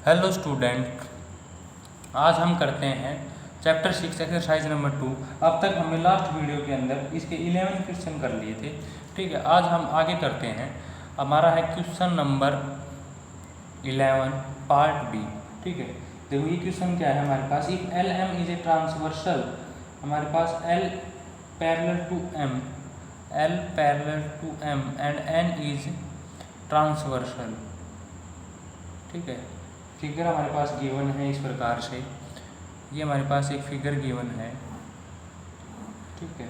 Hello student, आज हम करते हैं चैप्टर 6 एक्सरसाइज नंबर 2। अब तक हमने लास्ट वीडियो के अंदर इसके 11 क्वेश्चन कर लिए थे। ठीक है, आज हम आगे करते हैं। हमारा है क्वेश्चन नंबर 11 पार्ट बी। ठीक है, देखो ये क्वेश्चन क्या है हमारे पास। If L M is a transversal, हमारे पास L parallel to M and N is transversal. ठीक है, फिगर हमारे पास गिवन है इस प्रकार से। ये हमारे पास एक फिगर गिवन है। ठीक है,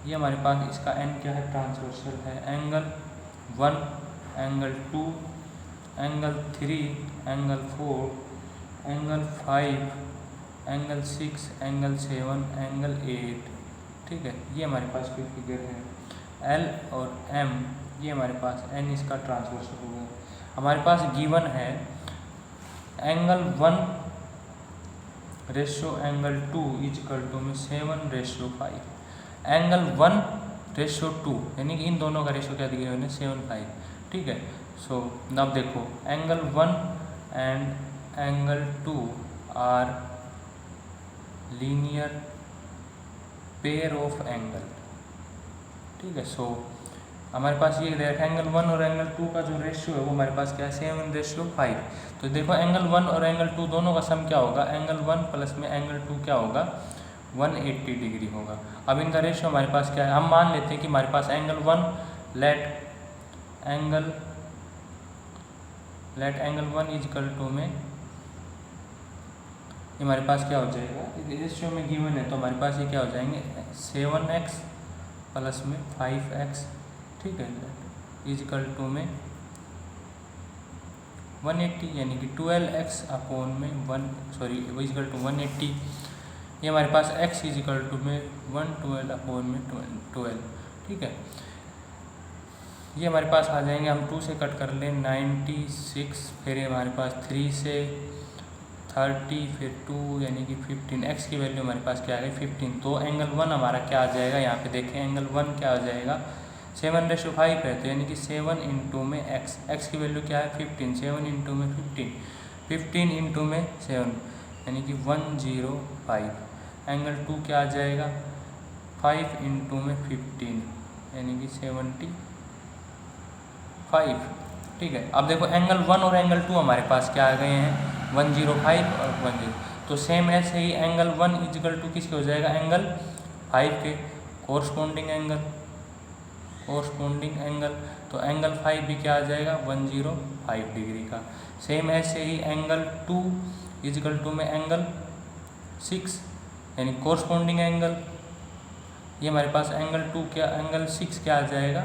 ये हमारे पास इसका एन क्या है, ट्रांसवर्सल है। Angle 1, angle 2, angle 3, angle 4, angle 5, angle 6, angle 7, angle 8। ठीक है, ये हमारे पास कोई फिगर है। एल और एम, ये हमारे पास एन इसका ट्रांसवर्सल होगा। हमारे पास गिवन है angle 1 ratio angle 2 is equal to में 7:5। एंगल 1:2 यानी कि इन दोनों का रेशो क्या दिया मैंने, 7:5। ठीक है, सो अब देखो angle 1 and angle 2 are linear pair of angle. ठीक है, सो हमारे पास ये एंगल 1 और एंगल 2 का जो रेशियो है वो हमारे पास क्या है, 7:5। तो देखो एंगल 1 और एंगल 2 दोनों का सम क्या होगा, एंगल 1 प्लस में एंगल 2 क्या होगा, 180 डिग्री होगा। अब इनका रेशियो हमारे पास क्या है, हम मान लेते हैं कि हमारे पास angle 1 let angle 1 is equal to में हमारे पास क्या हो जाएगा, रेशियो में गिवन है तो हमारे पास ये क्या हो जाएंगे, 7x प्लस में 5x। ठीक है, इजकल टू में 180 यानी कि 12x अपॉन में इजकल टू 180। ये हमारे पास x इजकल टू में 112 अपॉन में 12। ठीक है, ये हमारे पास आ जाएंगे, हम 2 से कट कर लें 96, फिर हमारे पास 3 से 30, फिर 2 यानी कि 15। x की वैल्यू हमारे पास क्या आ गई, 15। तो एंगल 1 हमारा क्या आ जाएगा, यहाँ पे देखें एंगल 1 क्या आ जाएगा, 7:5 है। तो यानी कि 7 इंटू में x की वैल्यू क्या है, 15। 7 इंटू में 15 इंटू में 7 यानी कि 105। एंगल 2 क्या आ जाएगा, 5 इंटू में 15 यानी कि 75। ठीक है, अब देखो एंगल 1 और एंगल 2 हमारे पास क्या आ गए हैं, 105 और 10। तो सेम ऐसे ही एंगल 1 इजकल टू किसके हो जाएगा, एंगल 5 के कोरस्पोंडिंग एंगल। तो एंगल 5 भी क्या आ जाएगा, 105 डिग्री का। सेम ऐसे ही एंगल 2 इजकल टू में एंगल 6 यानी कोरस्पोंडिंग एंगल। ये हमारे पास एंगल 6 क्या आ जाएगा,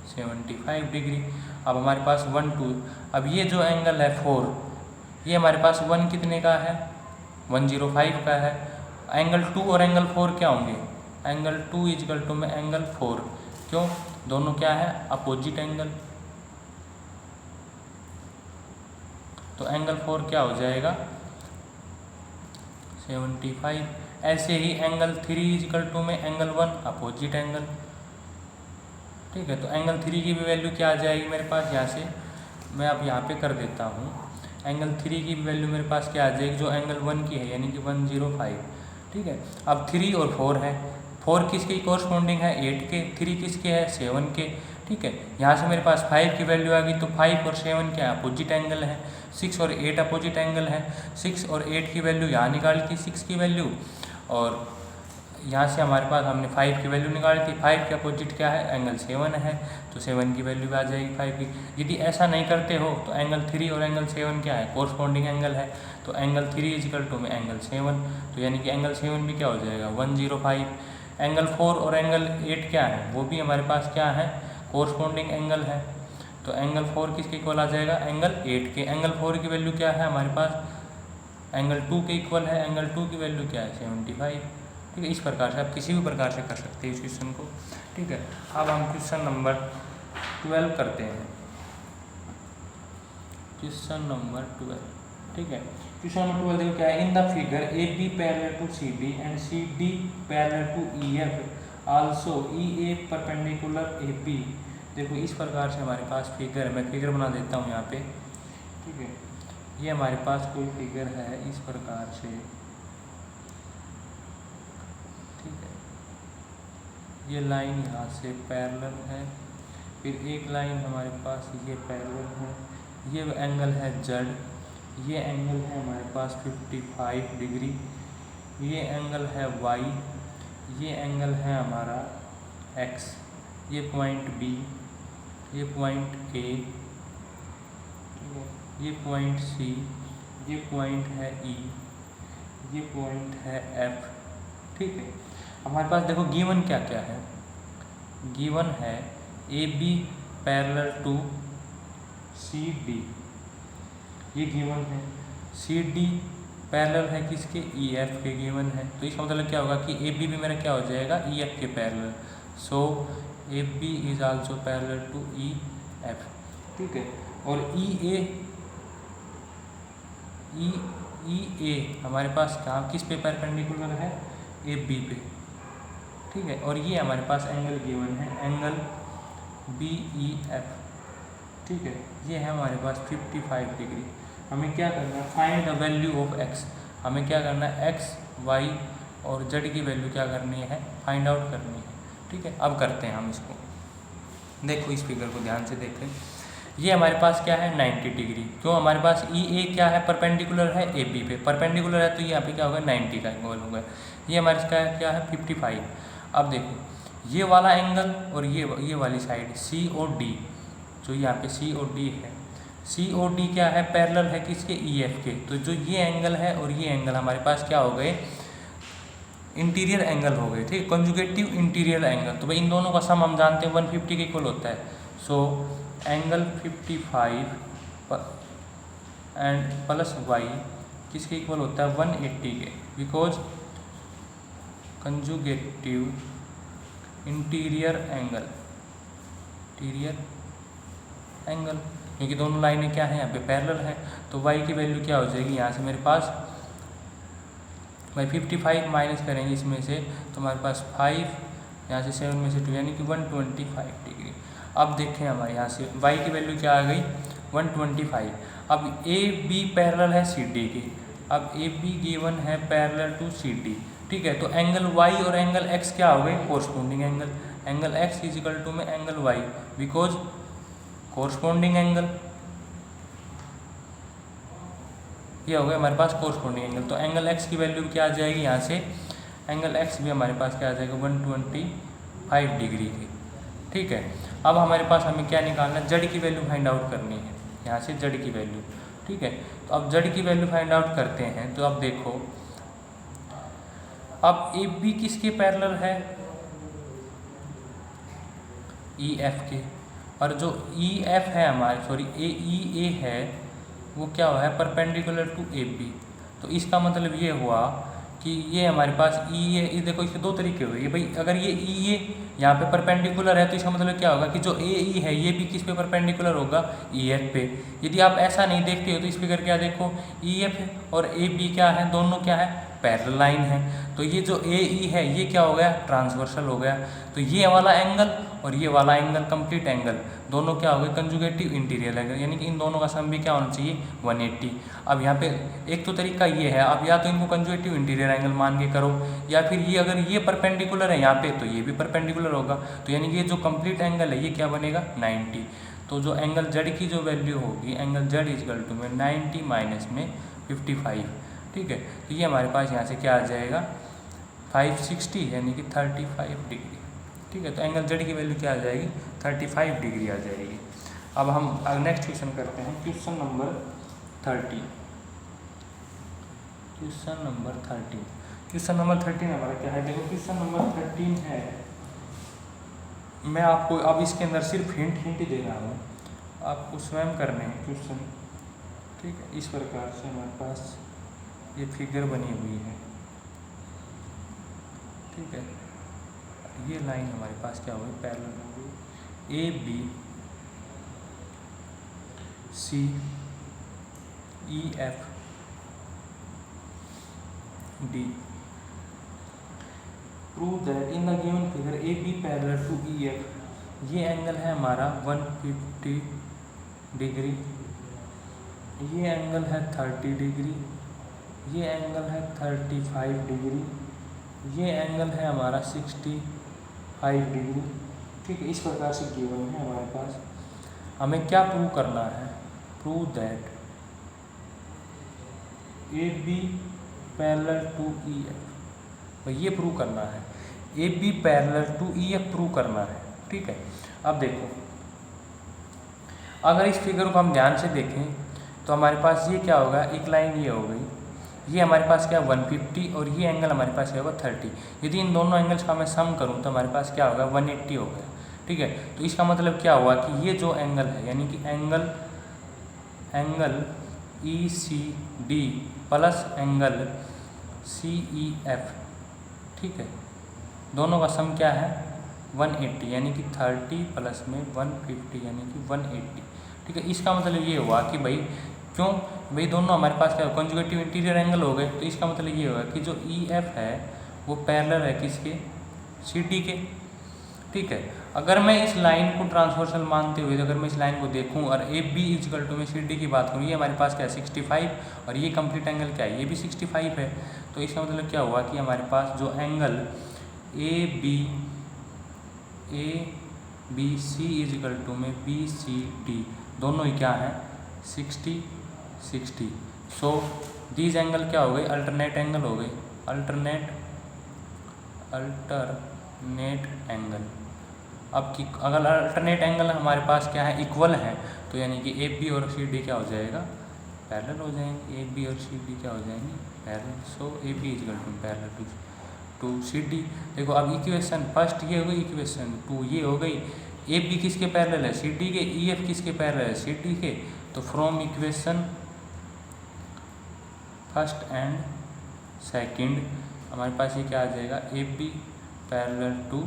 75 डिग्री। अब हमारे पास 1, 2, अब ये जो एंगल है 4, ये हमारे पास 1 कितने का है, 105 का है। एंगल 2 और एंगल 4 क्या होंगे, एंगल 2 इजकल टू में एंगल 4। क्यों, दोनों क्या है, अपोजिट एंगल। तो एंगल 4 क्या हो जाएगा, 75। ऐसे ही एंगल 3 इजकल टू में एंगल 1 अपोजिट एंगल। ठीक है, तो एंगल 3 की भी वैल्यू क्या आ जाएगी मेरे पास, यहाँ से मैं अब यहाँ पे कर देता हूँ। एंगल 3 की भी वैल्यू मेरे पास क्या आ जाएगी, जो एंगल 1 की है यानी कि 105। ठीक है, अब 3 और 4 है, 4 किसके कोरस्पोंडिंग है, 8 के। 3 किसके है, 7 के। ठीक है, यहाँ से मेरे पास 5 की वैल्यू आ गई, तो 5 और 7 क्या अपोजिट एंगल है। 6 और 8 अपोजिट एंगल है। 6 और 8 की वैल्यू यहाँ निकाली थी, 6 की वैल्यू, और यहाँ से हमारे पास हमने 5 की वैल्यू निकाली थी। 5 के अपोजिट क्या है, एंगल 7 है, तो 7 की वैल्यू भी आ जाएगी 5 की। यदि ऐसा नहीं करते हो तो एंगल 3 और एंगल 7 क्या है, कोरस्पोंडिंग एंगल है। तो एंगल 3 इजकल टू में एंगल 7, तो यानी कि एंगल 7 भी क्या हो जाएगा, 105। एंगल 4 और एंगल 8 क्या है, वो भी हमारे पास क्या है, कोरस्पोंडिंग एंगल है। तो एंगल 4 किसके इक्वल आ जाएगा, एंगल 8 के। एंगल 4 की वैल्यू क्या है हमारे पास, एंगल 2 के इक्वल है। एंगल 2 की वैल्यू क्या है, 75। ठीक है, इस प्रकार से आप किसी भी प्रकार से कर सकते हैं इस क्वेश्चन को। ठीक है, अब हम क्वेश्चन नंबर 12 करते हैं। Question number 12। ठीक है, क्वेश्चन नंबर 12 देखो क्या है, in the figure A B parallel to C B and C D parallel to E F also E A perpendicular A B. देखो इस प्रकार से हमारे पास फिगर है, मैं फिगर बना देता हूँ यहाँ पे। ठीक है, ये हमारे पास कोई फिगर है इस प्रकार से, ठीक है। ये लाइन यहाँ से पैरेलल है, फिर एक लाइन हमारे पास ये पैरेलल है, ये एंगल है जेड, ये एंगल है हमारे पास 55 डिग्री, ये एंगल है वाई, ये एंगल है हमारा एक्स, ये पॉइंट बी, ये पॉइंट ए, ये पॉइंट सी, ये पॉइंट है ई, ये पॉइंट है एफ, ठीक है। हमारे पास देखो गिवन क्या क्या है, गिवन है A B parallel to C D, ये गिवन है। सी डी पैरेलल है किसके, ई एफ के गिवन है। तो इसका मतलब क्या होगा कि ए बी भी मेरा क्या हो जाएगा, ई एफ के parallel. So A B is also parallel to E F, ठीक है। और ई ए हमारे पास कहाँ किस पे परपेंडिकुलर है, ए बी पे, ठीक है। और ये हमारे पास एंगल गिवन है, एंगल बी ई एफ, ठीक है। ये है हमारे पास 55 डिग्री। हमें क्या करना है, find the value of x. हमें क्या करना है, एक्स वाई और जेड की वैल्यू क्या करनी है, फाइंड आउट करनी है, ठीक है। अब करते हैं हम इसको, देखो इस फिगर को ध्यान से देखें। ये हमारे पास क्या है 90 डिग्री, क्यों हमारे पास ई ए क्या है, परपेंडिकुलर है ए बी पे, परपेंडिकुलर है तो यहाँ पे क्या होगा 90 का एंगल होगा। ये हमारे क्या है 55। अब देखो ये वाला एंगल और ये वाली साइड सी और डी, जो यहाँ पे सी और डी है, सी और डी क्या है, पैरेलल है किसके, ई एफ के। तो जो ये एंगल है और ये एंगल हमारे पास क्या हो गए, इंटीरियर एंगल हो गए, ठीक, कंजुगेटिव इंटीरियर एंगल। तो भाई इन दोनों का सम हम जानते हैं 150 के इक्वल होता है। So angle 55 and plus Y किसके इक्वल होता है, 180 के, बिकॉज कंजुगेटिव इंटीरियर एंगल, क्योंकि दोनों लाइनें क्या हैं यहाँ पे पैरेलल है। तो y की वैल्यू क्या हो जाएगी, यहाँ से मेरे पास भाई 55 माइनस करेंगे इसमें से, तो हमारे पास 5, यहाँ से 7 में से 2 यानी कि 125 डिग्री। अब देखें हमारे यहाँ से y की वैल्यू क्या आ गई 125। अब ए बी पैरेलल है सी डी की, अब ए बी गिवन है पैरेलल टू सी डी, ठीक है। तो एंगल y और एंगल x क्या हो गए, corresponding angle, angle x is equal to में angle y, because corresponding angle, ये हो गया हमारे पास कोरस्पोंडिंग एंगल। तो एंगल x की वैल्यू क्या आ जाएगी, यहाँ से एंगल x भी हमारे पास क्या आ जाएगा 125 डिग्री की, ठीक है। अब हमारे पास हमें क्या निकालना है, जड़ की वैल्यू फाइंड आउट करनी है, यहाँ से जड़ की वैल्यू, ठीक है। तो अब जड़ की वैल्यू फाइंड आउट करते हैं। तो अब देखो, अब ए बी किसके पैरेलल है, ई एफ के, और जो ई एफ है हमारे, सॉरी ए है, वो क्या हुआ है परपेंडिकुलर टू ए बी। तो इसका मतलब ये हुआ कि ये हमारे पास ई ए, देखो इसके दो तरीके हुए भाई, अगर ये ई ए यहाँ पे परपेंडिकुलर है तो इसका मतलब क्या होगा कि जो ए ई है ये भी किस पे परपेंडिकुलर होगा, ई एफ पे। यदि आप ऐसा नहीं देखते हो तो इस फिगर क्या देखो, ई एफ और ए बी क्या है, दोनों क्या है पैरेलल लाइन है। तो ये जो ए ई है ये क्या हो गया, ट्रांसवर्सल हो गया। तो ये वाला एंगल और ये वाला एंगल, कंप्लीट एंगल, दोनों क्या हो गए कंजुगेटिव इंटीरियर एंगल, यानी कि इन दोनों का सम भी क्या होना चाहिए 180। अब यहाँ पे एक तो तरीका ये है, अब या तो इनको कंजुगेटिव इंटीरियर एंगल मान के करो, या फिर ये अगर ये परपेंडिकुलर है यहाँ पे तो ये भी परपेंडिकुलर होगा, तो यानी कि ये जो कंप्लीट एंगल है ये क्या बनेगा 90। तो जो एंगल जेड की जो वैल्यू होगी, एंगल जेड इजकल टू में 90 माइनस में 55, ठीक है। तो ये हमारे पास यहाँ से क्या आ जाएगा 560 यानी कि 35 डिग्री, ठीक है। तो एंगल जेड की वैल्यू क्या आ जाएगी 35 डिग्री आ जाएगी। अब हम नेक्स्ट क्वेश्चन करते हैं, क्वेश्चन नंबर 13। क्वेश्चन नंबर 13 हमारा क्या है, देखो क्वेश्चन नंबर 13 है, मैं आपको अब इसके अंदर सिर्फ हिंट दे रहा हूँ, आपको स्वयं करने हैं क्वेश्चन, ठीक है। इस प्रकार से हमारे पास ये फिगर बनी हुई है, ठीक है। ये लाइन हमारे पास क्या होगी पैरेलल होगी, A B C E F D. Prove that in the given figure A B parallel to E F, ये एंगल है हमारा 150 डिग्री, ये एंगल है 30 डिग्री, ये एंगल है 35 डिग्री, ये एंगल है हमारा 65 डिग्री। ठीक है, इस प्रकार से गिवन है हमारे पास। हमें क्या प्रूव करना है? Prove that A B parallel to E F, ये प्रूव करना है। A B parallel to E F prove करना है। ठीक है, अब देखो, अगर इस फिगर को हम ध्यान से देखें तो हमारे पास ये क्या होगा, एक लाइन ये हो गई, ये हमारे पास क्या 150 और ये एंगल हमारे पास क्या होगा 30। यदि इन दोनों एंगल्स का मैं सम करूँ तो हमारे पास क्या होगा 180 हो गया। ठीक है, तो इसका मतलब क्या हुआ कि ये जो एंगल है यानी कि angle E C D plus angle C E F, ठीक है, दोनों का सम क्या है 180, यानी कि 30 प्लस में 150 यानी कि 180। ठीक है, इसका मतलब ये हुआ कि भाई क्यों भाई दोनों हमारे पास क्या कंजुगेटिव इंटीरियर एंगल हो गए, तो इसका मतलब ये होगा कि जो ई एफ है वो पैरेलल है किसके, सी डी के। ठीक है, अगर मैं इस लाइन को ट्रांसवर्सल मानते हुए अगर मैं इस लाइन को देखूं और ए बी इजकल टू में सी डी की बात करूं, ये हमारे पास क्या है 65 और ये कंप्लीट एंगल क्या है, ये भी 65 है। तो इसका मतलब क्या हुआ कि हमारे पास जो angle A B C is equal to में बी सी डी दोनों ही क्या है 60। सो दीज एंगल क्या हो गए, अल्टरनेट एंगल हो गए, अल्टरनेट एंगल। अब कि अगर अल्टरनेट एंगल हमारे पास क्या है इक्वल है, तो यानी कि ए बी और सी डी क्या हो जाएगा, पैरेलल हो जाएंगे। ए बी और सी डी क्या हो जाएंगे, parallel. So A B is equal to parallel to C D. देखो अब इक्वेशन फर्स्ट ये हो गई, इक्वेशन 2 ये हो गई। ए बी किसके पैरेलल है, सी डी के, ई एफ किसके पैरेलल है, सी डी के। तो from equation first and second हमारे पास ये क्या आ जाएगा, A B parallel to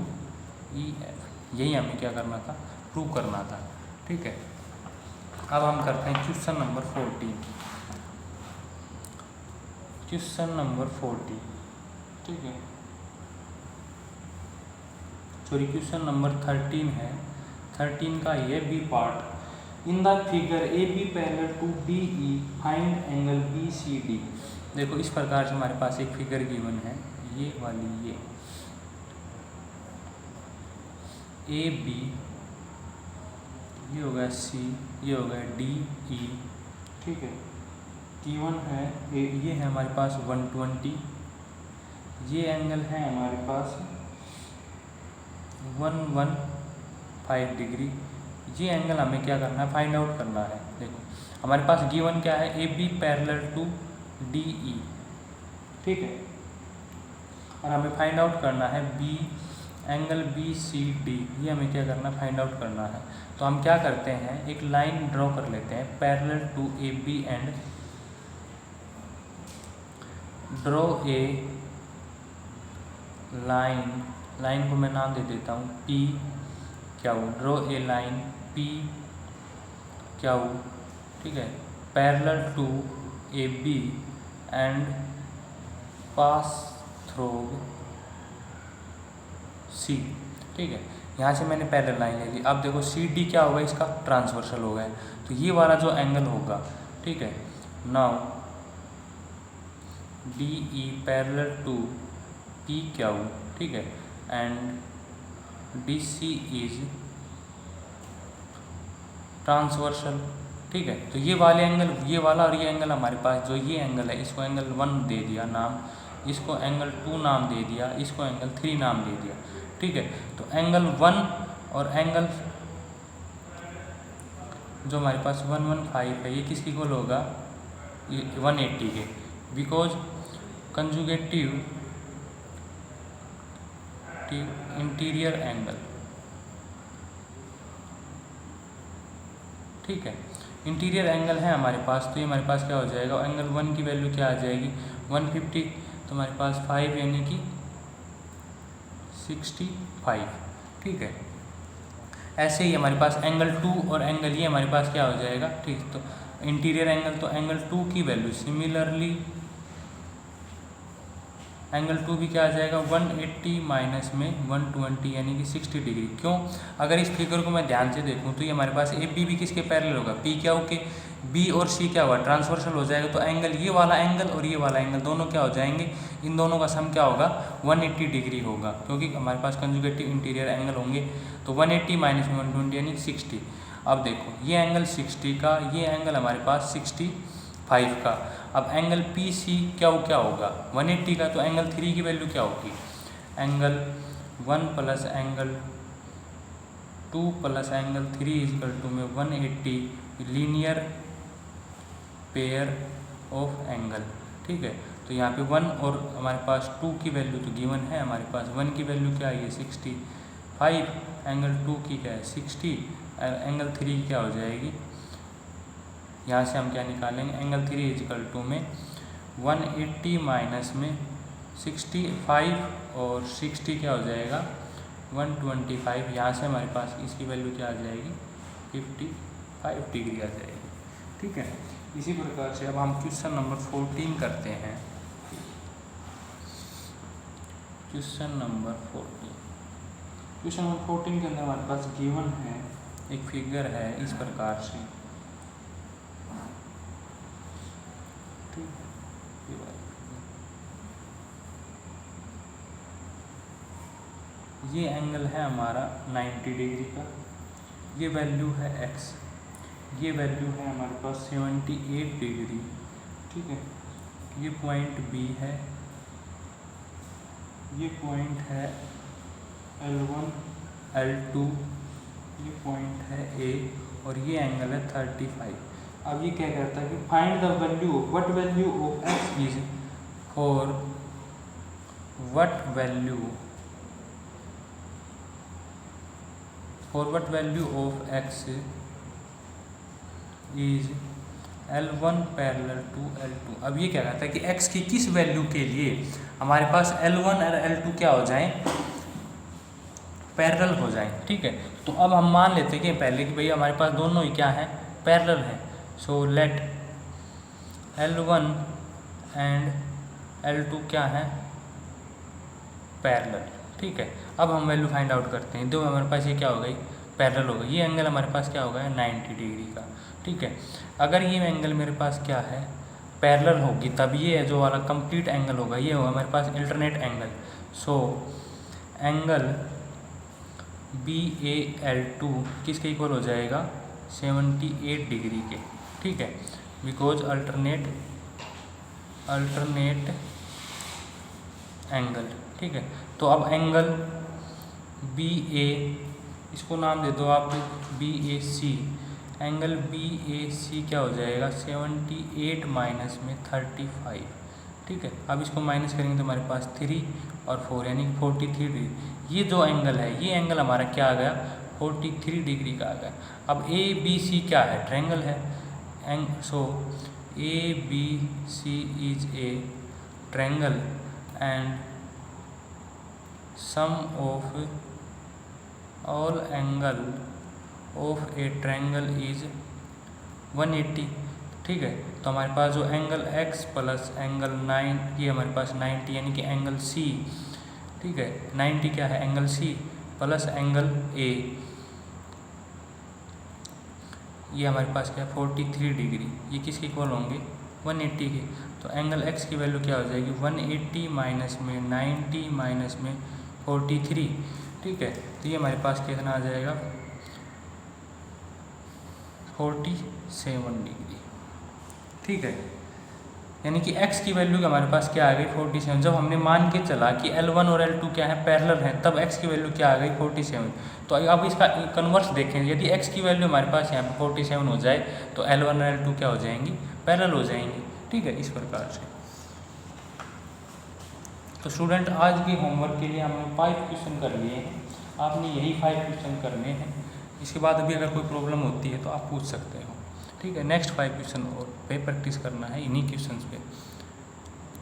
E F. यही हमें क्या करना था, प्रूव करना था। ठीक है, अब हम करते हैं क्वेश्चन नंबर 14। क्वेश्चन नंबर 14, ठीक है, सॉरी क्वेश्चन नंबर 13 है। 13 का ये B part, in the figure A B parallel to D E find angle B C D. देखो इस प्रकार से हमारे पास एक फिगर गिवन है, ये वाली, ये ए बी, ये हो गया सी, ये हो गया डी ई। ठीक है, T1 है, ये है हमारे पास 120, ये एंगल है हमारे पास 115 डिग्री। ये एंगल हमें क्या करना है, फाइंड आउट करना है। देखो हमारे पास गिवन क्या है, A B parallel to D E. ठीक है, और हमें फाइंड आउट करना है B angle B C D, ये हमें क्या करना है, फाइंड आउट करना है। तो हम क्या करते हैं, एक लाइन ड्रॉ कर लेते हैं parallel to A B and draw a line को मैं नाम दे देता हूँ P Q. Draw a line P Q, ठीक है, parallel to A B and pass through C. ठीक है, यहाँ से मैंने पैरेलल लाइन ले ली। अब देखो सी डी क्या होगा, इसका ट्रांसवर्सल होगा, तो ये वाला जो एंगल होगा, ठीक है, now D E parallel to P Q, ठीक है, and D C is transversal. ठीक है, तो ये वाले एंगल, ये वाला और ये एंगल हमारे पास जो ये एंगल है, इसको एंगल 1 दे दिया नाम, इसको एंगल 2 नाम दे दिया, इसको एंगल 3 नाम दे दिया। ठीक है, तो एंगल 1 और एंगल जो हमारे पास 115 है, ये किसकी इक्वल होगा, ये 180 के, बिकॉज कंजुगेटिव इंटीरियर एंगल। ठीक है, इंटीरियर एंगल है हमारे पास, तो ये हमारे पास क्या हो जाएगा, एंगल 1 की वैल्यू क्या आ जाएगी 150, तो हमारे पास 5 यानी कि 65। ठीक है, ऐसे ही हमारे पास एंगल 2 और एंगल ये हमारे पास क्या हो जाएगा, ठीक, तो इंटीरियर एंगल, तो एंगल 2 की वैल्यू सिमिलरली एंगल 2 भी क्या आ जाएगा 180 माइनस में 120 यानी कि 60 डिग्री। क्यों, अगर इस फिगर को मैं ध्यान से देखूं तो ये हमारे पास ए बी भी किसके पैरेलल होगा, पी क्यू के। बी और सी क्या हुआ, ट्रांसवर्सल हो जाएगा, तो एंगल ये वाला एंगल और ये वाला एंगल दोनों क्या हो जाएंगे, इन दोनों का सम क्या होगा 180 डिग्री होगा, क्योंकि हमारे पास कंजुगेटिव इंटीरियर एंगल होंगे। तो 180 माइनस में 120 यानी 60। अब देखो ये एंगल 60 का, ये एंगल हमारे पास 65 का। अब एंगल पी सी क्या होगा 180 का, तो एंगल 3 की वैल्यू क्या होगी, angle 1 plus angle 2 plus angle 3 is equal to में 180 लीनियर पेयर ऑफ एंगल। ठीक है, तो यहाँ पे 1 और हमारे पास 2 की वैल्यू तो गिवन है, हमारे पास 1 की वैल्यू क्या है 65, एंगल 2 की क्या है 60, एंगल 3 की क्या हो जाएगी, यहाँ से हम क्या निकालेंगे, एंगल 3 इजकल टू में 180 माइनस में 65 और 60 क्या हो जाएगा 125। यहाँ से हमारे पास इसकी वैल्यू क्या आ जाएगी 55 डिग्री आ जाएगी। ठीक है, इसी प्रकार से अब हम क्वेश्चन नंबर 14 करते हैं। क्वेश्चन नंबर 14 के अंदर हमारे पास गिवन है एक फिगर है इस प्रकार से। ये एंगल है हमारा 90 डिग्री का, ये वैल्यू है x, ये वैल्यू है हमारे पास 78 डिग्री। ठीक है, ये पॉइंट B है, ये पॉइंट है L1 L2, ये पॉइंट है A और ये एंगल है 35। अब ये क्या कहता है कि find the value, what value of x is for what value of x is L1 parallel to L2। अब ये क्या कहता है कि x की किस वैल्यू के लिए हमारे पास L1 और L2 क्या हो जाएं, पैरेलल हो जाएं। ठीक है, तो अब हम मान लेते हैं कि पहले कि भाई हमारे पास दोनों ही क्या है पैरेलल है। So let L1 and L2 क्या है पैरेलल। ठीक है, अब हम वैल्यू फाइंड आउट करते हैं। दो हमारे पास ये क्या हो गई पैरेलल होगा, ये एंगल हमारे पास क्या होगा 90 डिग्री का। ठीक है, अगर ये एंगल मेरे पास क्या है पैरेलल होगी तब ये जो वाला कंप्लीट एंगल होगा ये होगा हमारे पास alternate angle. So angle BAL2 किसके इक्वल हो जाएगा 78 डिग्री के। ठीक है, बिकॉज अल्टरनेट एंगल। ठीक है, तो अब एंगल BA, इसको नाम दे दो आप BAC, एंगल BAC क्या हो जाएगा 78 माइनस में 35। ठीक है, अब इसको माइनस करेंगे तो हमारे पास 3 और 4 यानी 43 डिग्री। ये जो एंगल है ये एंगल हमारा क्या आ गया 43 डिग्री का आ गया। अब ABC क्या है ट्रायंगल है, so ABC is a triangle and sum of all angle of a triangle is 180। ठीक है, तो हमारे पास जो एंगल x प्लस एंगल 9 ये हमारे पास 90 यानी कि एंगल C। ठीक है, 90 क्या है angle C plus angle A, ये हमारे पास क्या है 43 डिग्री, ये किसके इक्वल होंगे 180 के। तो एंगल x की वैल्यू क्या हो जाएगी 180 माइनस में 90 माइनस में 43। ठीक है, तो ये हमारे पास कितना आ जाएगा 47 डिग्री। ठीक है, यानी कि x की वैल्यू हमारे पास क्या आ गई 47। जब हमने मान के चला कि L1 और L2 क्या है पैरेलल हैं तब x की वैल्यू क्या आ गई 47। तो अब इसका कन्वर्स देखें, यदि x की वैल्यू हमारे पास यहाँ पे 47 हो जाए तो L1 और L2 क्या हो जाएंगी पैरेलल हो जाएंगी। ठीक है, इस प्रकार से। तो स्टूडेंट आज के होमवर्क के लिए हमने 5 क्वेश्चन कर लिए हैं, आपने यही 5 क्वेश्चन करने हैं। इसके बाद अभी अगर कोई प्रॉब्लम होती है तो आप पूछ सकते हो। ठीक है, नेक्स्ट 5 क्वेश्चन और पे प्रैक्टिस करना है इन्हीं क्वेश्चंस पे।